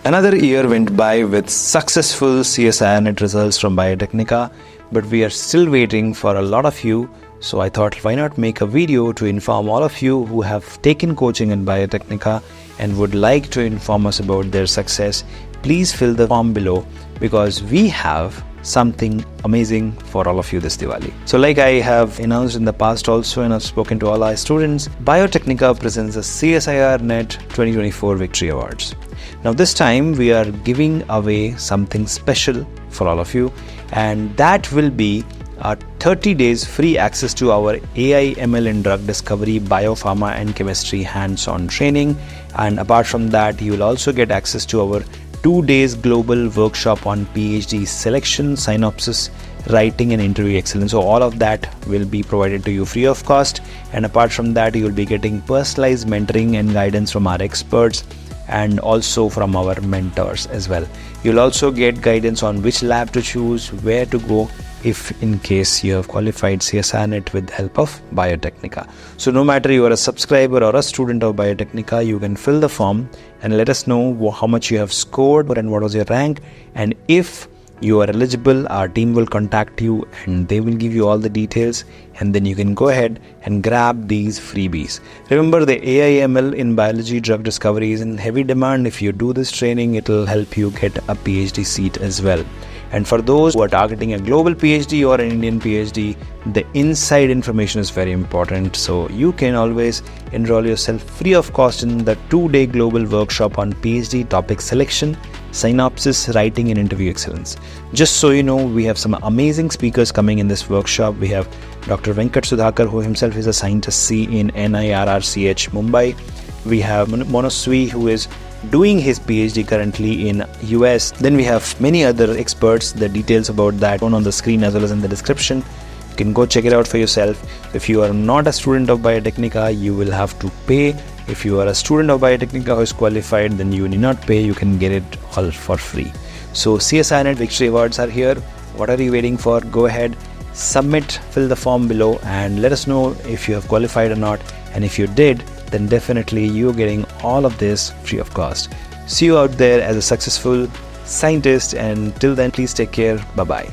Another year went by with successful CSIR NET results from Biotecnika, but we are still waiting for a lot of you. So I thought, why not make a video to inform all of you who have taken coaching in Biotecnika and would like to inform us about their success. Please fill the form below because we have something amazing for all of you this Diwali. So like I have announced in the past also, and I've spoken to all our students, Biotecnika presents the CSIR NET 2024 Victory Awards. Now this time we are giving away something special for all of you, and that will be 30 days free access to our AI ML in drug discovery, biopharma and chemistry hands-on training. And apart from that, you will also get access to our 2 days global workshop on PhD selection, synopsis, writing and interview excellence. So all of that will be provided to you free of cost. And apart from that, you will be getting personalized mentoring and guidance from our experts and also from our mentors as well. You'll also get guidance on which lab to choose, where to go if in case you have qualified CSIR NET with the help of Biotecnika. So no matter you are a subscriber or a student of Biotecnika, you can fill the form and let us know how much you have scored and what was your rank. And if you are eligible, our team will contact you and they will give you all the details, and then you can go ahead and grab these freebies. Remember, the AI ML in biology drug discovery is in heavy demand. If you do this training, it will help you get a PhD seat as well. And for those who are targeting a global PhD or an Indian PhD, the inside information is very important. So you can always enroll yourself free of cost in the 2-day global workshop on PhD topic selection, synopsis, writing and interview excellence. Just so you know, we have some amazing speakers coming in this workshop. We have Dr. Venkat Sudhakar, who himself is a scientist C in NIRRCH Mumbai. We have Monoswi, who is doing his PhD currently in US. Then we have many other experts. The details about that on the screen as well as in the description. You can go check it out for yourself. If you are not a student of Biotecnika, you will have to pay. If you are a student of Biotecnika who is qualified, then you need not pay. You can get it all for free. So CSIR NET Victory Awards are here. What are you waiting for? Go ahead, submit, fill the form below and let us know if you have qualified or not. And if you did, then definitely you're getting all of this free of cost. See you out there as a successful scientist, and till then, please take care. Bye-bye.